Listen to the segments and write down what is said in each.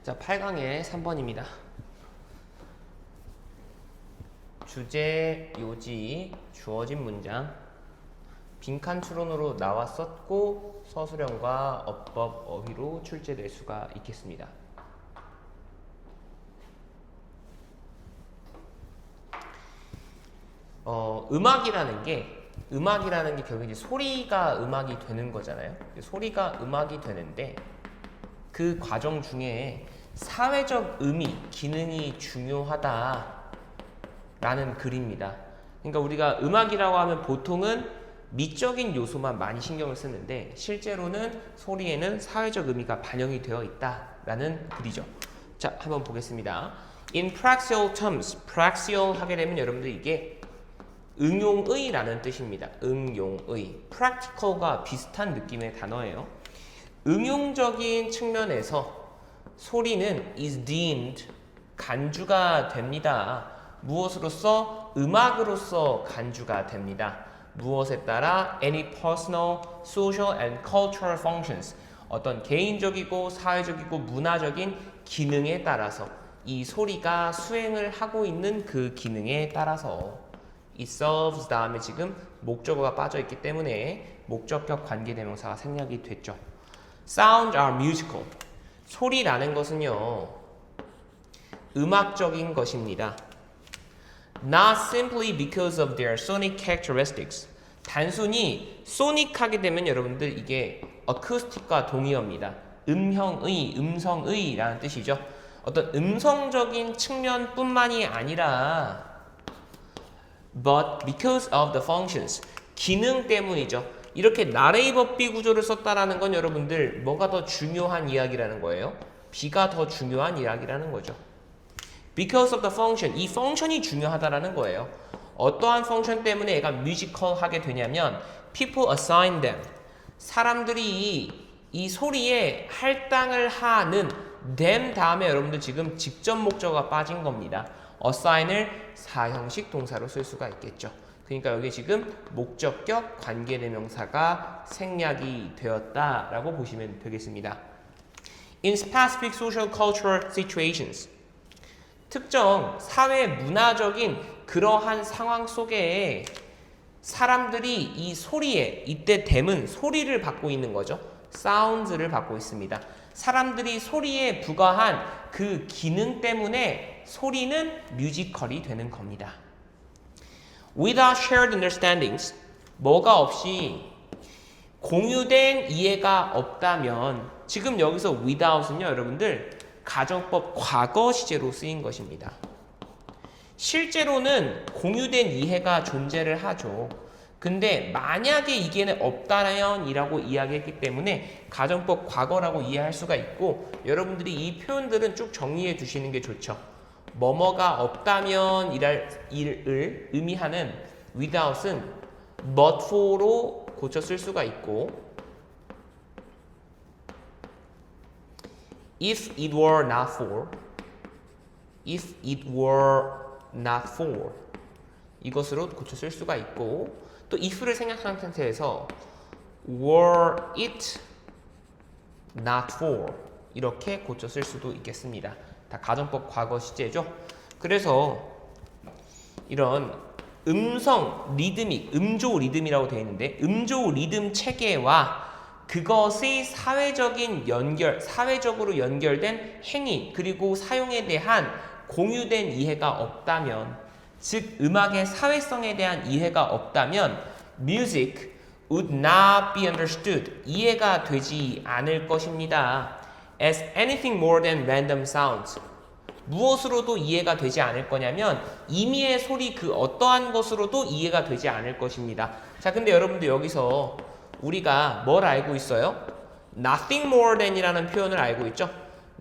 자, 8강의 3번입니다. 주제, 요지, 주어진 문장, 빈칸 추론으로 나왔었고 서술형과 어법, 어휘로 출제될 수가 있겠습니다. 음악이라는 게 결국 이제 소리가 음악이 되는 거잖아요. 소리가 음악이 되는데 그 과정 중에 사회적 의미, 기능이 중요하다라는 글입니다. 그러니까 우리가 음악이라고 하면 보통은 미적인 요소만 많이 신경을 쓰는데 실제로는 소리에는 사회적 의미가 반영이 되어 있다라는 글이죠. 자, 한번 보겠습니다. In praxial terms, praxial 하게 되면 여러분들 이게 응용의라는 뜻입니다. 응용의. practical과 비슷한 느낌의 단어예요. 응용적인 측면에서 소리는 is deemed 간주가 됩니다. 무엇으로서? 음악으로서 간주가 됩니다. 무엇에 따라? Any personal, social and cultural functions. 어떤 개인적이고 사회적이고 문화적인 기능에 따라서 이 소리가 수행을 하고 있는 그 기능에 따라서 it serves 다음에 지금 목적어가 빠져 있기 때문에 목적격 관계대명사가 생략이 됐죠. Sounds are musical. 소리라는 것은요, 음악적인 것입니다. Not simply because of their sonic characteristics. 단순히 소닉하게 되면 여러분들 이게 acoustic과 동의어입니다. 음형의, 음성의라는 뜻이죠. 어떤 음성적인 측면뿐만이 아니라 but because of the functions. 기능 때문이죠. 이렇게 나레이 법비 구조를 썼다라는 건 여러분들 뭐가 더 중요한 이야기라는 거예요? B가 더 중요한 이야기라는 거죠. Because of the function. 이 펑션이 중요하다라는 거예요. 어떠한 펑션 때문에 얘가 뮤지컬 하게 되냐면 people assign them. 사람들이 이 소리에 할당을 하는 them 다음에 여러분들 지금 직접 목적어가 빠진 겁니다. assign을 사형식 동사로 쓸 수가 있겠죠. 그러니까 여기 지금 목적격 관계대명사가 생략이 되었다라고 보시면 되겠습니다. In specific social cultural situations. 특정 사회 문화적인 그러한 상황 속에 사람들이 이 소리에 이때 them은 소리를 받고 있는 거죠. sounds를 받고 있습니다. 사람들이 소리에 부과한 그 기능 때문에 소리는 뮤지컬이 되는 겁니다. Without shared understandings, 뭐가 없이 공유된 이해가 없다면 지금 여기서 without은요, 여러분들 가정법 과거 시제로 쓰인 것입니다. 실제로는 공유된 이해가 존재를 하죠. 근데 만약에 이게 없다면 이라고 이야기했기 때문에 가정법 과거라고 이해할 수가 있고 여러분들이 이 표현들은 쭉 정리해 두시는 게 좋죠. 뭐뭐가 없다면 일을 의미하는 without은 but for로 고쳐 쓸 수가 있고 if it were not for 이것으로 고쳐 쓸 수가 있고 또 if를 생략한 상태에서 were it not for 이렇게 고쳐 쓸 수도 있겠습니다. 다 가정법 과거 시제죠. 그래서 이런 음성 리드믹, 음조 리듬이라고 되어 있는데 음조 리듬 체계와 그것의 사회적인 연결, 사회적으로 연결된 행위 그리고 사용에 대한 공유된 이해가 없다면 즉 음악의 사회성에 대한 이해가 없다면 music would not be understood 이해가 되지 않을 것입니다. As anything more than random sounds 무엇으로도 이해가 되지 않을 거냐면 임의의 소리 그 어떠한 것으로도 이해가 되지 않을 것입니다. 자, 근데 여러분들 여기서 우리가 뭘 알고 있어요? nothing more than 이라는 표현을 알고 있죠?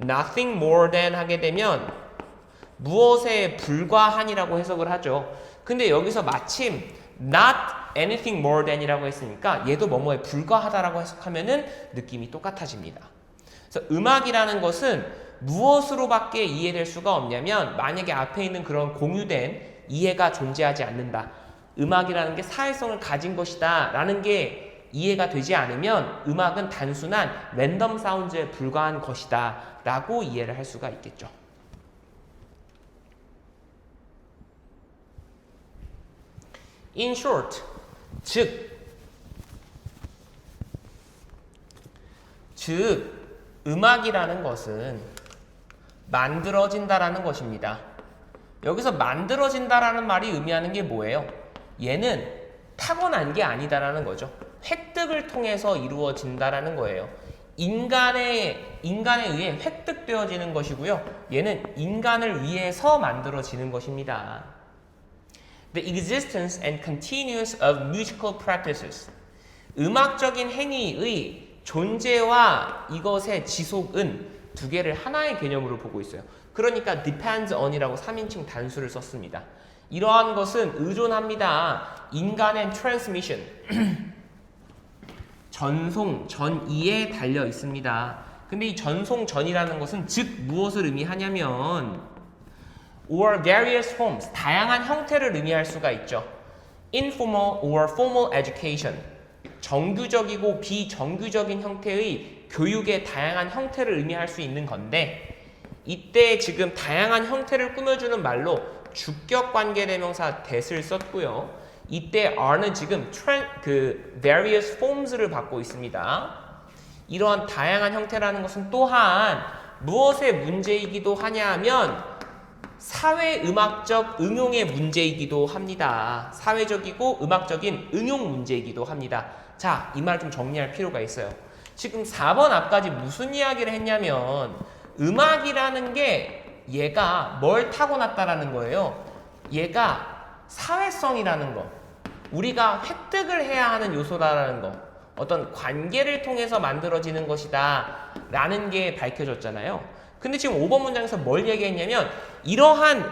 nothing more than 하게 되면 무엇에 불과한이라고 해석을 하죠. 근데 여기서 마침 not anything more than 이라고 했으니까 얘도 뭐뭐에 불과하다라고 해석하면은 느낌이 똑같아집니다. 그래서 음악이라는 것은 무엇으로밖에 이해될 수가 없냐면 만약에 앞에 있는 그런 공유된 이해가 존재하지 않는다. 음악이라는 게 사회성을 가진 것이다 라는 게 이해가 되지 않으면 음악은 단순한 랜덤 사운드에 불과한 것이다 라고 이해를 할 수가 있겠죠. In short, 즉 음악이라는 것은 만들어진다라는 것입니다. 여기서 만들어진다라는 말이 의미하는 게 뭐예요? 얘는 타고난 게 아니다라는 거죠. 획득을 통해서 이루어진다라는 거예요. 인간에 의해 획득되어지는 것이고요. 얘는 인간을 위해서 만들어지는 것입니다. The existence and continuance of musical practices. 음악적인 행위의 존재와 이것의 지속은 두 개를 하나의 개념으로 보고 있어요. 그러니까 depends on이라고 3인칭 단수를 썼습니다. 이러한 것은 의존합니다. 인간의 transmission, 전송, 전이에 달려 있습니다. 근데 이 전송, 전이라는 것은 즉 무엇을 의미하냐면 or various forms, 다양한 형태를 의미할 수가 있죠. informal or formal education, 정규적이고 비정규적인 형태의 교육의 다양한 형태를 의미할 수 있는 건데 이때 지금 다양한 형태를 꾸며주는 말로 주격관계대명사 that을 썼고요. 이때 are는 지금 various forms를 받고 있습니다. 이러한 다양한 형태라는 것은 또한 무엇의 문제이기도 하냐면 사회음악적 응용의 문제이기도 합니다. 사회적이고 음악적인 응용 문제이기도 합니다. 자, 이 말 좀 정리할 필요가 있어요. 지금 4번 앞까지 무슨 이야기를 했냐면 음악이라는 게 얘가 뭘 타고났다라는 거예요. 얘가 사회성이라는 거, 우리가 획득을 해야 하는 요소다라는 거, 어떤 관계를 통해서 만들어지는 것이다 라는 게 밝혀졌잖아요. 근데 지금 5번 문장에서 뭘 얘기했냐면 이러한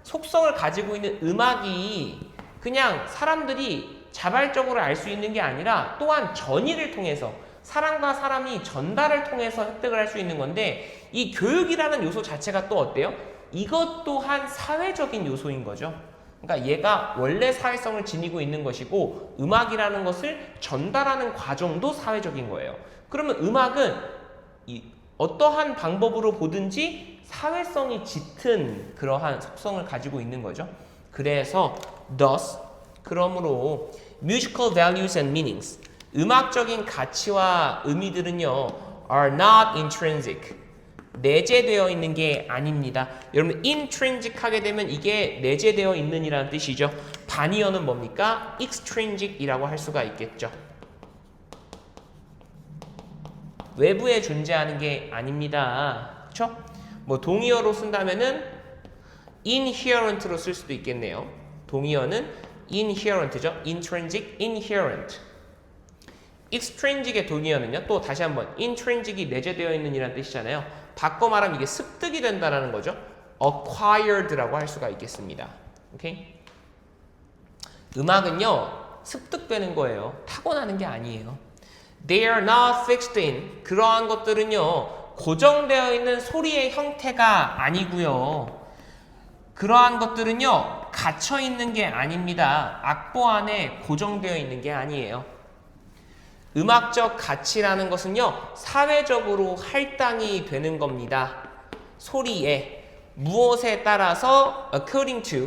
속성을 가지고 있는 음악이 그냥 사람들이 자발적으로 알 수 있는 게 아니라 또한 전이를 통해서 사람과 사람이 전달을 통해서 획득을 할 수 있는 건데 이 교육이라는 요소 자체가 또 어때요? 이것 또한 사회적인 요소인 거죠. 그러니까 얘가 원래 사회성을 지니고 있는 것이고 음악이라는 것을 전달하는 과정도 사회적인 거예요. 그러면 음악은 어떠한 방법으로 보든지 사회성이 짙은 그러한 속성을 가지고 있는 거죠. 그래서 thus, 그러므로 musical values and meanings, 음악적인 가치와 의미들은요 are not intrinsic, 내재되어 있는 게 아닙니다. 여러분 intrinsic 하게 되면 이게 내재되어 있는 이라는 뜻이죠. 반의어는 뭡니까? extrinsic 이라고 할 수가 있겠죠. 외부에 존재하는 게 아닙니다. 그렇죠? 뭐 동의어로 쓴다면은 inherent로 쓸 수도 있겠네요. 동의어는 inherent죠. intrinsic, inherent. extrinsic의 동의어는요. 또 다시 한번 intrinsic이 내재되어 있는 이라는 뜻이잖아요. 바꿔 말하면 이게 습득이 된다라는 거죠. acquired라고 할 수가 있겠습니다. 오케이? 음악은요. 습득되는 거예요. 타고나는 게 아니에요. They are not fixed in. 그러한 것들은요. 고정되어 있는 소리의 형태가 아니고요. 그러한 것들은요. 갇혀 있는 게 아닙니다. 악보 안에 고정되어 있는 게 아니에요. 음악적 가치라는 것은요. 사회적으로 할당이 되는 겁니다. 소리에 무엇에 따라서 according to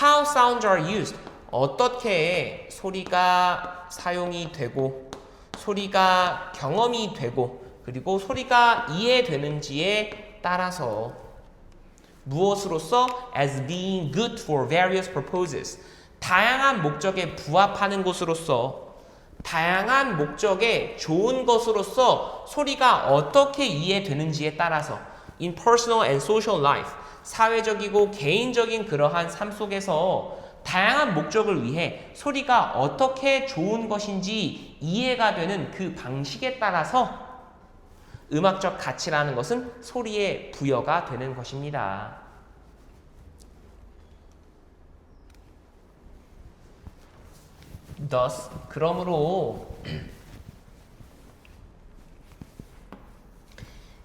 how sounds are used, 어떻게 소리가 사용이 되고 소리가 경험이 되고 그리고 소리가 이해되는지에 따라서 무엇으로서 as being good for various purposes, 다양한 목적에 부합하는 것으로서 다양한 목적에 좋은 것으로서 소리가 어떻게 이해되는지에 따라서 in personal and social life, 사회적이고 개인적인 그러한 삶 속에서 다양한 목적을 위해 소리가 어떻게 좋은 것인지 이해가 되는 그 방식에 따라서 음악적 가치라는 것은 소리에 부여가 되는 것입니다. Thus, 그러므로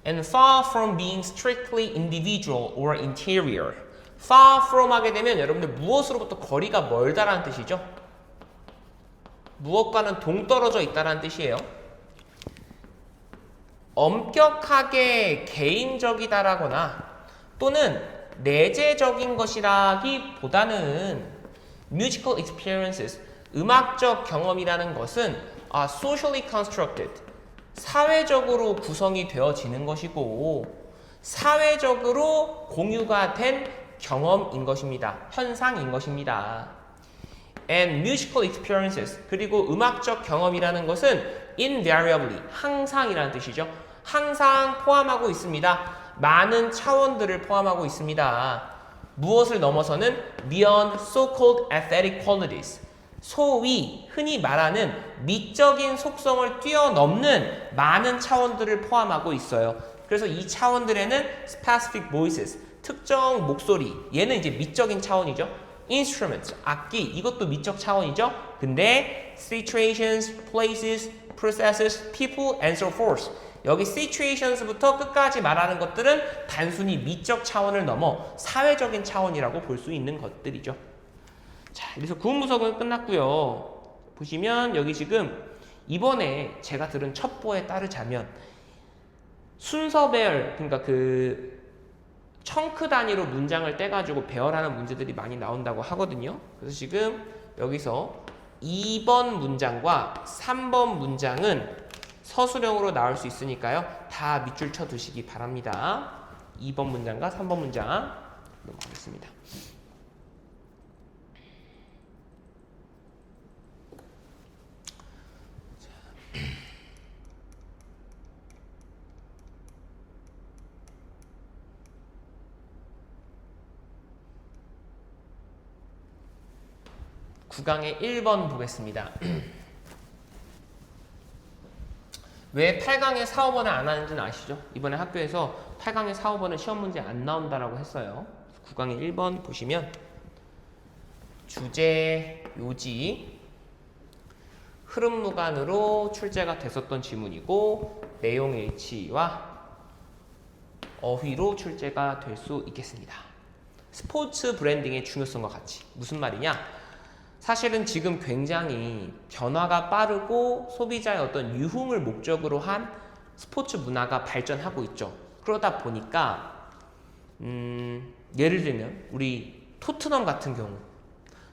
and far from being strictly individual or interior. far from 하게 되면 여러분들 무엇으로부터 거리가 멀다라는 뜻이죠. 무엇과는 동떨어져 있다는 뜻이에요. 엄격하게 개인적이다라거나 또는 내재적인 것이라기보다는 musical experiences, 음악적 경험이라는 것은 socially constructed, 사회적으로 구성이 되어지는 것이고 사회적으로 공유가 된 경험인 것입니다. 현상인 것입니다. And musical experiences, 그리고 음악적 경험이라는 것은 invariably, 항상이라는 뜻이죠. 항상 포함하고 있습니다. 많은 차원들을 포함하고 있습니다. 무엇을 넘어서는 beyond so-called aesthetic qualities, 소위 흔히 말하는 미적인 속성을 뛰어넘는 많은 차원들을 포함하고 있어요. 그래서 이 차원들에는 specific voices, 특정 목소리, 얘는 이제 미적인 차원이죠. instruments, 악기, 이것도 미적 차원이죠. 근데 situations, places, processes, people, and so forth, 여기 situations부터 끝까지 말하는 것들은 단순히 미적 차원을 넘어 사회적인 차원이라고 볼 수 있는 것들이죠. 자, 그래서 구문부석은 끝났고요. 보시면 여기 지금 이번에 제가 들은 첩보에 따르자면 순서배열, 그러니까 그 청크 단위로 문장을 떼가지고 배열하는 문제들이 많이 나온다고 하거든요. 그래서 지금 여기서 2번 문장과 3번 문장은 서술형으로 나올 수 있으니까요. 다 밑줄 쳐 두시기 바랍니다. 2번 문장과 3번 문장 넘어가겠습니다. 구강의 1번 보겠습니다. 왜 8강의 4, 5번을 안 하는지는 아시죠? 이번에 학교에서 8강의 4, 5번은 시험 문제 안 나온다라고 했어요. 9강의 1번 보시면 주제, 요지, 흐름 무관으로 출제가 됐었던 지문이고 내용 일치와 어휘로 출제가 될 수 있겠습니다. 스포츠 브랜딩의 중요성과 같이. 무슨 말이냐? 사실은 지금 굉장히 변화가 빠르고 소비자의 어떤 유흥을 목적으로 한 스포츠 문화가 발전하고 있죠. 그러다 보니까 예를 들면 우리 토트넘 같은 경우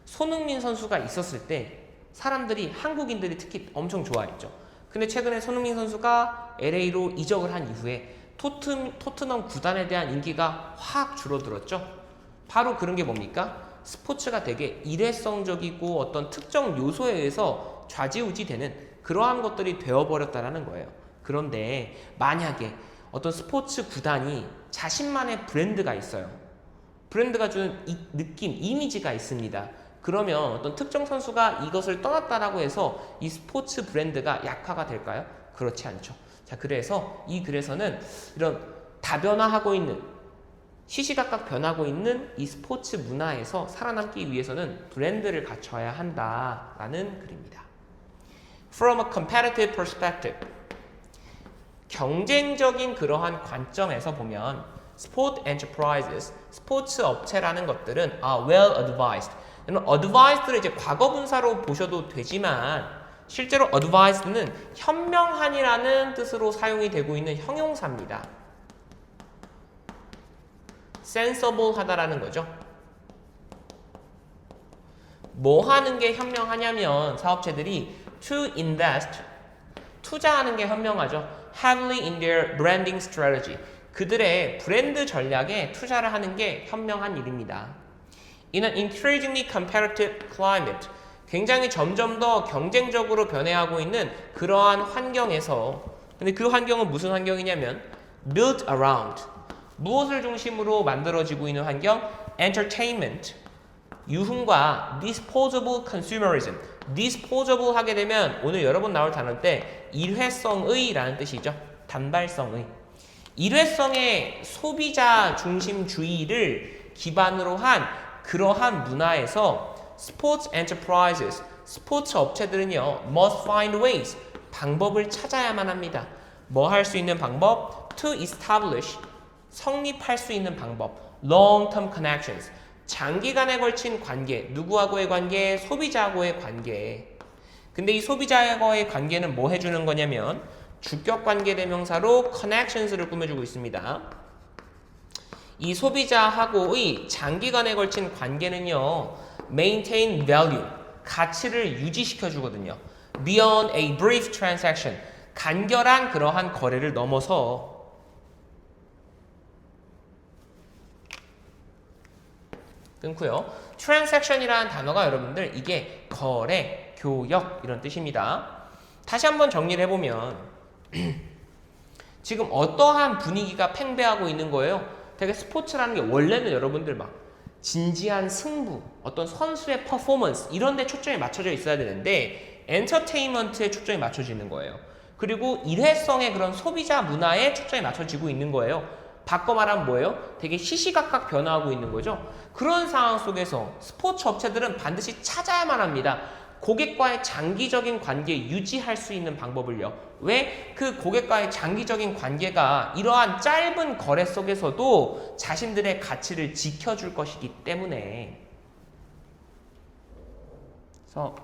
손흥민 선수가 있었을 때 사람들이, 한국인들이 특히 엄청 좋아했죠. 근데 최근에 손흥민 선수가 LA로 이적을 한 이후에 토트넘 구단에 대한 인기가 확 줄어들었죠. 바로 그런 게 뭡니까? 스포츠가 되게 일회성적이고 어떤 특정 요소에 의해서 좌지우지되는 그러한 것들이 되어버렸다는 거예요. 그런데 만약에 어떤 스포츠 구단이 자신만의 브랜드가 있어요. 브랜드가 주는 느낌, 이미지가 있습니다. 그러면 어떤 특정 선수가 이것을 떠났다라고 해서 이 스포츠 브랜드가 약화가 될까요? 그렇지 않죠. 자, 그래서 이 글에서는 이런 다변화하고 있는, 시시각각 변하고 있는 이 스포츠 문화에서 살아남기 위해서는 브랜드를 갖춰야 한다라는 글입니다. From a competitive perspective, 경쟁적인 그러한 관점에서 보면 sport enterprises, 스포츠 업체라는 것들은 are well advised. advised를 이제 과거 분사로 보셔도 되지만 실제로 advised는 현명한이라는 뜻으로 사용이 되고 있는 형용사입니다. sensible 하다라는 거죠. 뭐 하는 게 현명하냐면 사업체들이 to invest, 투자하는 게 현명하죠. heavily in their branding strategy, 그들의 브랜드 전략에 투자를 하는 게 현명한 일입니다. In an increasingly competitive climate, 굉장히 점점 더 경쟁적으로 변해가고 있는 그러한 환경에서, 근데 그 환경은 무슨 환경이냐면 built around, 무엇을 중심으로 만들어지고 있는 환경? entertainment, 유흥과 disposable consumerism. disposable 하게 되면 오늘 여러 번 나올 단어인데 일회성의 라는 뜻이죠. 단발성의. 일회성의 소비자 중심주의를 기반으로 한 그러한 문화에서 스포츠 엔터프라이즈스, 스포츠 업체들은요, must find ways, 방법을 찾아야만 합니다. 뭐 할 수 있는 방법? to establish, 성립할 수 있는 방법. long-term connections, 장기간에 걸친 관계, 누구하고의 관계? 소비자하고의 관계. 근데 이 소비자와의 관계는 뭐 해주는 거냐면 주격 관계 대명사로 connections를 꾸며주고 있습니다. 이 소비자하고의 장기간에 걸친 관계는요, maintain value, 가치를 유지시켜 주거든요. beyond a brief transaction, 간결한 그러한 거래를 넘어서. 끊고요. transaction이라는 단어가 여러분들 이게 거래, 교역 이런 뜻입니다. 다시 한번 정리를 해보면 지금 어떠한 분위기가 팽배하고 있는 거예요? 되게 스포츠라는 게 원래는 여러분들 막 진지한 승부, 어떤 선수의 퍼포먼스 이런 데 초점이 맞춰져 있어야 되는데 엔터테인먼트에 초점이 맞춰지는 거예요. 그리고 일회성의 그런 소비자 문화에 초점이 맞춰지고 있는 거예요. 바꿔 말하면 뭐예요? 되게 시시각각 변화하고 있는 거죠. 그런 상황 속에서 스포츠 업체들은 반드시 찾아야만 합니다. 고객과의 장기적인 관계 유지할 수 있는 방법을요. 왜? 그 고객과의 장기적인 관계가 이러한 짧은 거래 속에서도 자신들의 가치를 지켜줄 것이기 때문에. 그래서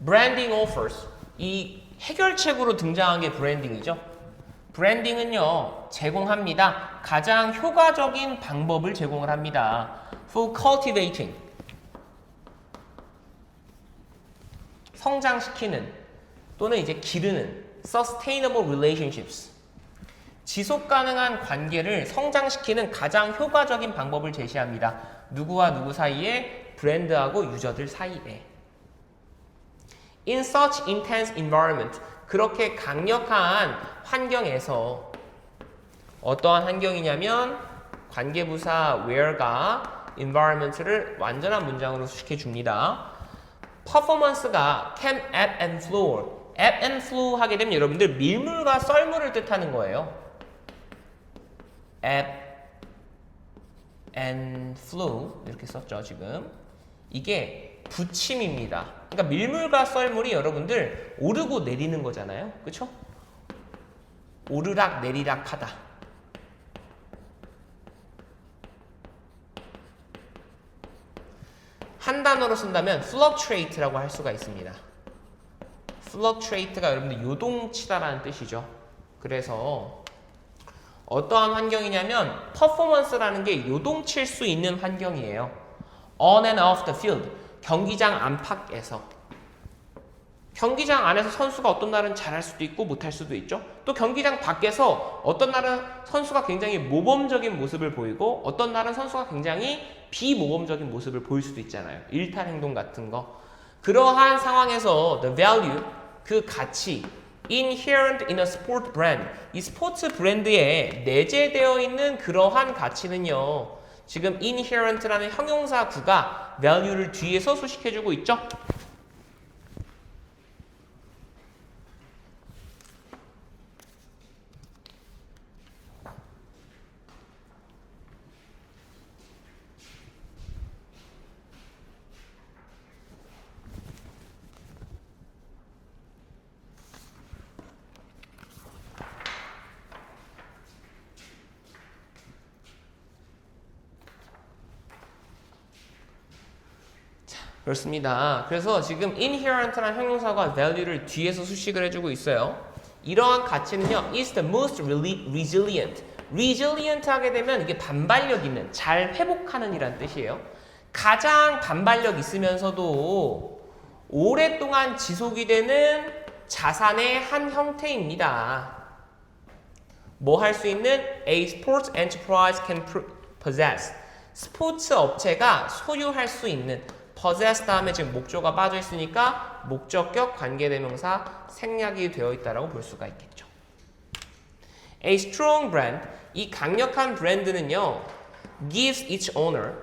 branding offers, 이 해결책으로 등장한 게 브랜딩이죠. 브랜딩은요, 제공합니다. 가장 효과적인 방법을 제공을 합니다. For cultivating, 성장시키는 또는 이제 기르는 sustainable relationships, 지속 가능한 관계를 성장시키는 가장 효과적인 방법을 제시합니다. 누구와 누구 사이에? 브랜드하고 유저들 사이에. In such intense environment, 그렇게 강력한 환경에서. 어떠한 환경이냐면 관계부사 where가 environment를 완전한 문장으로 수식해 줍니다. 퍼포먼스가 can ebb and flow. ebb and flow 하게 되면 여러분들 밀물과 썰물을 뜻하는 거예요. ebb and flow 이렇게 썼죠 지금. 이게 부침입니다. 그러니까 밀물과 썰물이 여러분들 오르고 내리는 거잖아요. 그렇죠? 오르락 내리락 하다. 한 단어로 쓴다면 fluctuate라고 할 수가 있습니다. fluctuate가 여러분들 요동치다라는 뜻이죠. 그래서 어떠한 환경이냐면 퍼포먼스라는 게 요동칠 수 있는 환경이에요. on and off the field, 경기장 안팎에서. 경기장 안에서 선수가 어떤 날은 잘할 수도 있고 못할 수도 있죠. 또 경기장 밖에서 어떤 날은 선수가 굉장히 모범적인 모습을 보이고 어떤 날은 선수가 굉장히 비모범적인 모습을 보일 수도 있잖아요. 일탈 행동 같은 거. 그러한 상황에서 the value, 그 가치, inherent in a sport brand, 이 스포츠 브랜드에 내재되어 있는 그러한 가치는요, 지금 inherent라는 형용사 구가 value를 뒤에서 수식해주고 있죠. 그렇습니다. 그래서 지금 inherent라는 형용사가 value를 뒤에서 수식을 해주고 있어요. 이러한 가치는요, is the most resilient. resilient 하게 되면 이게 반발력 있는, 잘 회복하는 이란 뜻이에요. 가장 반발력 있으면서도 오랫동안 지속이 되는 자산의 한 형태입니다. 뭐 할 수 있는? A sports enterprise can possess. 스포츠 업체가 소유할 수 있는. possess 다음에 지금 목조가 빠져 있으니까 목적격 관계대명사 생략이 되어 있다라고 볼 수가 있겠죠. A strong brand, 이 강력한 브랜드는요, gives its owner,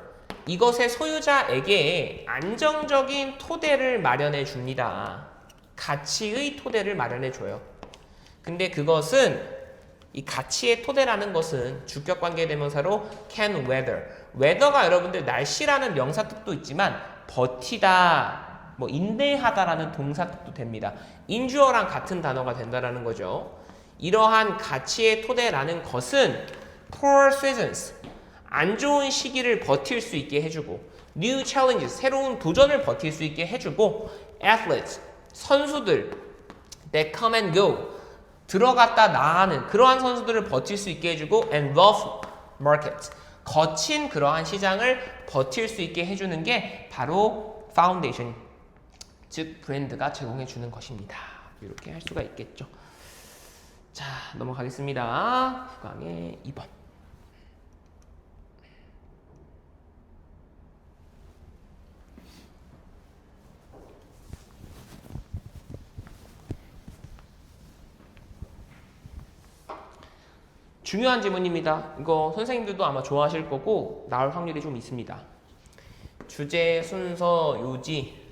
이것의 소유자에게 안정적인 토대를 마련해 줍니다. 가치의 토대를 마련해 줘요. 근데 그것은 이 가치의 토대라는 것은 주격 관계대명사로 can weather. weather가 여러분들 날씨라는 명사 뜻도 있지만 버티다, 뭐 인내하다라는 동사 뜻도 됩니다. endure랑 같은 단어가 된다라는 거죠. 이러한 가치의 토대라는 것은 poor seasons, 안 좋은 시기를 버틸 수 있게 해주고 new challenges, 새로운 도전을 버틸 수 있게 해주고 athletes, 선수들 that come and go, 들어갔다 나가는 그러한 선수들을 버틸 수 있게 해주고 and rough markets, 거친 그러한 시장을 버틸 수 있게 해주는 게 바로 파운데이션, 즉 브랜드가 제공해 주는 것입니다. 이렇게 할 수가 있겠죠. 자, 넘어가겠습니다. 구강의 2번. 중요한 질문입니다. 이거 선생님들도 아마 좋아하실 거고 나올 확률이 좀 있습니다. 주제, 순서, 요지,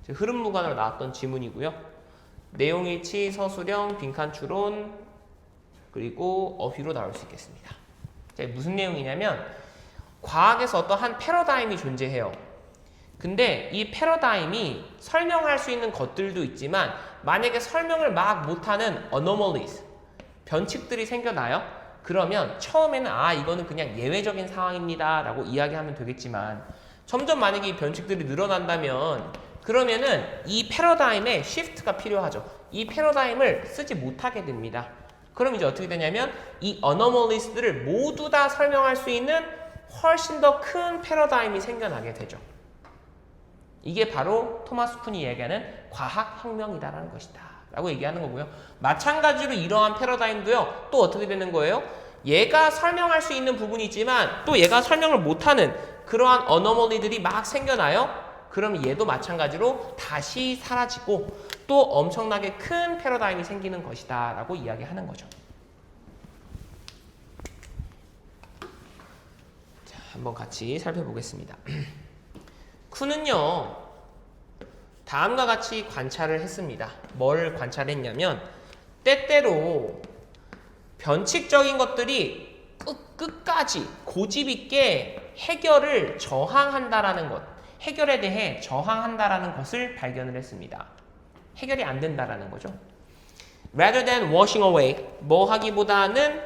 흐름 무관으로 나왔던 지문이고요. 내용 일치, 서술형, 빈칸 추론, 그리고 어휘로 나올 수 있겠습니다. 자, 무슨 내용이냐면 과학에서 어떤 한 패러다임이 존재해요. 근데 이 패러다임이 설명할 수 있는 것들도 있지만 만약에 설명을 막 못하는 anomalies, 변칙들이 생겨나요? 그러면 처음에는 이거는 그냥 예외적인 상황입니다 라고 이야기하면 되겠지만 점점 만약에 이 변칙들이 늘어난다면 그러면은 이 패러다임에 시프트가 필요하죠. 이 패러다임을 쓰지 못하게 됩니다. 그럼 이제 어떻게 되냐면 이 anomalies들을 모두 다 설명할 수 있는 훨씬 더 큰 패러다임이 생겨나게 되죠. 이게 바로 토마스 쿤이 얘기하는 과학혁명이다라는 것이다 라고 얘기하는 거고요. 마찬가지로 이러한 패러다임도요. 또 어떻게 되는 거예요? 얘가 설명할 수 있는 부분이 있지만 또 얘가 설명을 못하는 그러한 어노멀리들이 막 생겨나요. 그럼 얘도 마찬가지로 다시 사라지고 또 엄청나게 큰 패러다임이 생기는 것이다 라고 이야기하는 거죠. 자, 한번 같이 살펴보겠습니다. 쿤은요. 다음과 같이 관찰을 했습니다. 뭘 관찰했냐면 때때로 변칙적인 것들이 끝까지 고집 있게 해결을 저항한다라는 것, 해결에 대해 저항한다라는 것을 발견을 했습니다. 해결이 안 된다라는 거죠. Rather than washing away, 뭐 하기보다는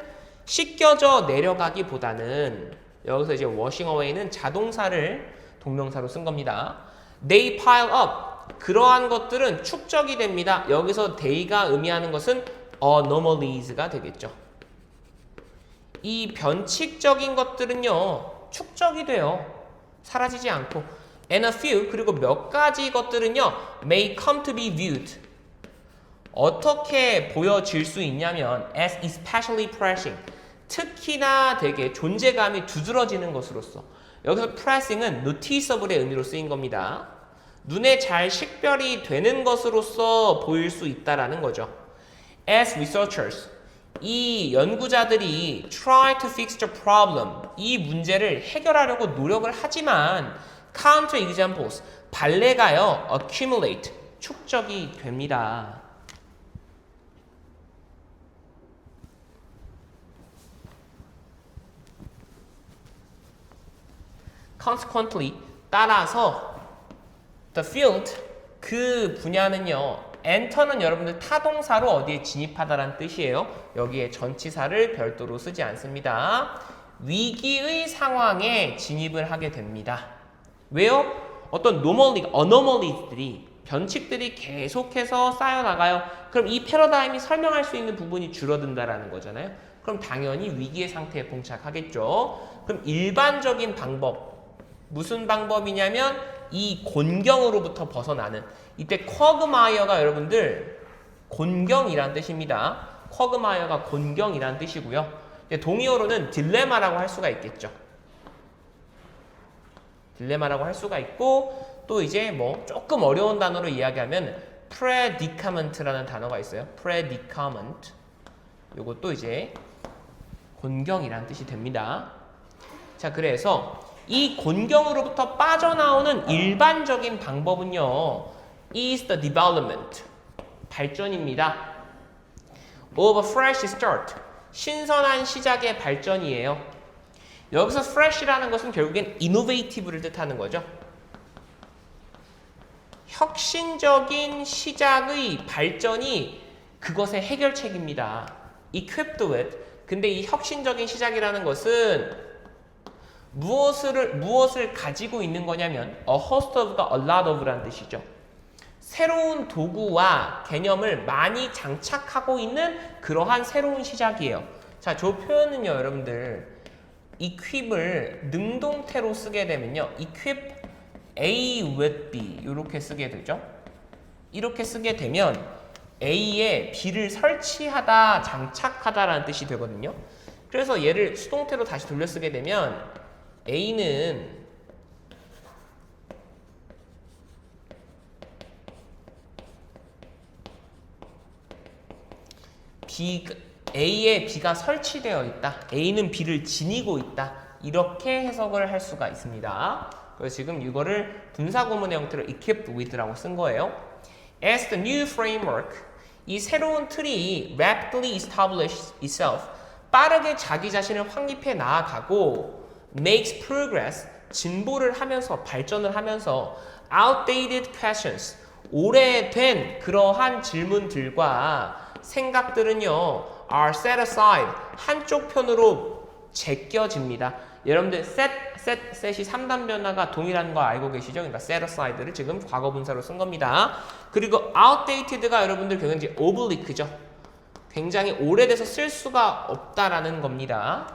씻겨져 내려가기보다는 여기서 이제 washing away는 자동사를 동명사로 쓴 겁니다. They pile up. 그러한 것들은 축적이 됩니다. 여기서 they가 의미하는 것은 anomalies가 되겠죠. 이 변칙적인 것들은요. 축적이 돼요. 사라지지 않고. And a few, 그리고 몇 가지 것들은요. may come to be viewed. 어떻게 보여질 수 있냐면 as especially pressing. 특히나 되게 존재감이 두드러지는 것으로서. 여기서 pressing은 noticeable의 의미로 쓰인 겁니다. 눈에 잘 식별이 되는 것으로서 보일 수 있다라는 거죠. As researchers, 이 연구자들이 try to fix the problem, 이 문제를 해결하려고 노력을 하지만 counter examples, 발레가요, accumulate, 축적이 됩니다. Consequently, 따라서 the field, 그 분야는요. enter는 여러분들 타동사로 어디에 진입하다라는 뜻이에요. 여기에 전치사를 별도로 쓰지 않습니다. 위기의 상황에 진입을 하게 됩니다. 왜요? 어떤 anomalies들이 변칙들이 계속해서 쌓여나가요. 그럼 이 패러다임이 설명할 수 있는 부분이 줄어든다라는 거잖아요. 그럼 당연히 위기의 상태에 봉착하겠죠. 그럼 일반적인 방법, 무슨 방법이냐면 이 곤경으로부터 벗어나는, 이때 쿼그마이어가 여러분들 곤경이란 뜻입니다. 쿼그마이어가 곤경이란 뜻이고요. 동의어로는 딜레마라고 할 수가 있겠죠. 딜레마라고 할 수가 있고, 또 이제 뭐 조금 어려운 단어로 이야기하면 predicament라는 단어가 있어요. predicament. 요것도 이제 곤경이란 뜻이 됩니다. 자, 그래서 이 곤경으로부터 빠져나오는 일반적인 방법은요, is the development, 발전입니다. of a fresh start, 신선한 시작의 발전이에요. 여기서 fresh라는 것은 결국엔 innovative를 뜻하는 거죠. 혁신적인 시작의 발전이 그것의 해결책입니다. equipped with. 근데 이 혁신적인 시작이라는 것은 무엇을 가지고 있는 거냐면 a host of가 a lot of라는 뜻이죠. 새로운 도구와 개념을 많이 장착하고 있는 그러한 새로운 시작이에요. 자, 저 표현은요, 여러분들 equip을 능동태로 쓰게 되면요, equip A with B 이렇게 쓰게 되죠. 이렇게 쓰게 되면 A에 B를 설치하다, 장착하다라는 뜻이 되거든요. 그래서 얘를 수동태로 다시 돌려 쓰게 되면 A는 A에 B가 설치되어 있다. A는 B를 지니고 있다. 이렇게 해석을 할 수가 있습니다. 그래서 지금 이거를 분사구문의 형태로 equipped with라고 쓴 거예요. As the new framework, 이 새로운 틀이 rapidly establish itself, 빠르게 자기 자신을 확립해 나아가고 makes progress, 진보를 하면서 발전을 하면서 outdated questions, 오래된 그러한 질문들과 생각들은요 are set aside, 한쪽 편으로 제껴집니다. 여러분들 set이 3단 변화가 동일한 거 알고 계시죠? 그러니까 set aside를 지금 과거 분사로 쓴 겁니다. 그리고 outdated가 여러분들 굉장히 oblique죠. 굉장히 오래돼서 쓸 수가 없다라는 겁니다.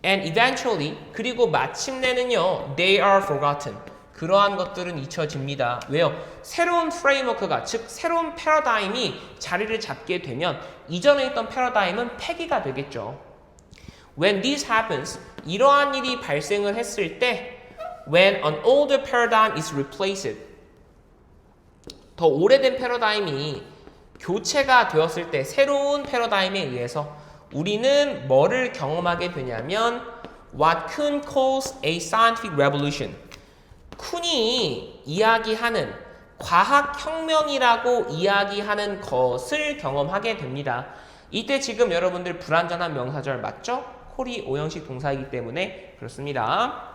And eventually, 그리고 마침내는요, they are forgotten. 그러한 것들은 잊혀집니다. 왜요? 새로운 프레임워크가, 즉 새로운 패러다임이 자리를 잡게 되면 이전에 있던 패러다임은 폐기가 되겠죠. When this happens, 이러한 일이 발생을 했을 때 when an older paradigm is replaced, 더 오래된 패러다임이 교체가 되었을 때 새로운 패러다임에 의해서 우리는 뭐를 경험하게 되냐면 what Kuhn calls a scientific revolution, 쿤이 이야기하는 과학혁명이라고 이야기하는 것을 경험하게 됩니다. 이때 지금 여러분들 불완전한 명사절 맞죠? 콜이 오형식 동사이기 때문에 그렇습니다.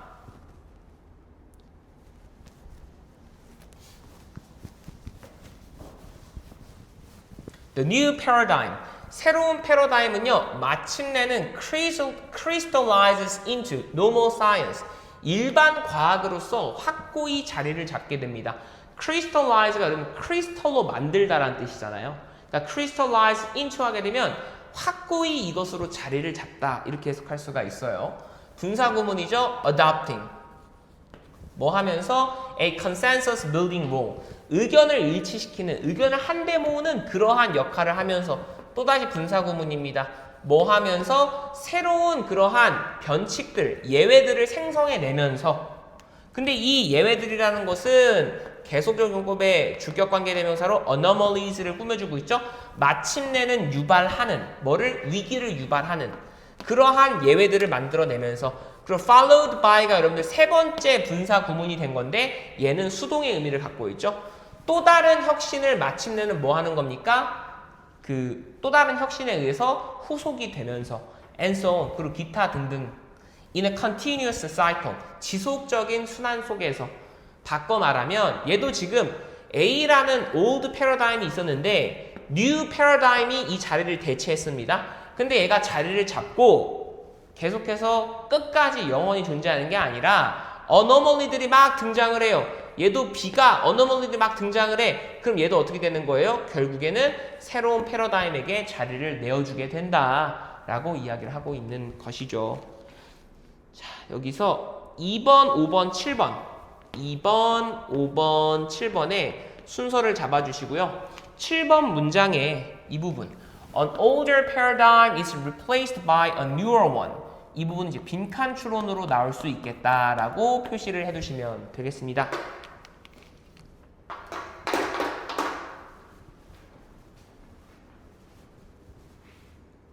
The new paradigm, 새로운 패러다임은요, 마침내는 crystallizes into normal science, 일반 과학으로서 확고히 자리를 잡게 됩니다. crystallize가 여러분 크리스털로 만들다라는 뜻이잖아요. 그러니까 crystallize into 하게 되면 확고히 이것으로 자리를 잡다 이렇게 해석할 수가 있어요. 분사구문이죠. adopting. 뭐 하면서 a consensus building role. 의견을 일치시키는, 의견을 한데 모으는 그러한 역할을 하면서 또다시 분사구문입니다. 뭐 하면서 새로운 그러한 변칙들, 예외들을 생성해내면서, 근데 이 예외들이라는 것은 계속적 용법의 주격관계대명사로 anomalies를 꾸며주고 있죠. 마침내는 유발하는, 뭐를? 위기를 유발하는 그러한 예외들을 만들어내면서, 그리고 followed by가 여러분들 세 번째 분사 구문이 된 건데 얘는 수동의 의미를 갖고 있죠. 또 다른 혁신을 마침내는 뭐 하는 겁니까? 그 또 다른 혁신에 의해서 후속이 되면서 and so on, 그리고 기타 등등 in a continuous cycle, 지속적인 순환 속에서. 바꿔 말하면 얘도 지금 A라는 old paradigm이 있었는데 new paradigm이 이 자리를 대체했습니다. 근데 얘가 자리를 잡고 계속해서 끝까지 영원히 존재하는 게 아니라 anomaly들이 막 등장을 해요. 얘도 B가 anomaly들이 막 등장을 해. 그럼 얘도 어떻게 되는 거예요? 결국에는 새로운 패러다임에게 자리를 내어주게 된다라고 이야기를 하고 있는 것이죠. 자, 여기서 2번, 5번, 7번 2번, 5번, 7번에 순서를 잡아주시고요. 7번 문장의 이 부분 An older paradigm is replaced by a newer one. 이 부분은 이제 빈칸 추론으로 나올 수 있겠다라고 표시를 해두시면 되겠습니다.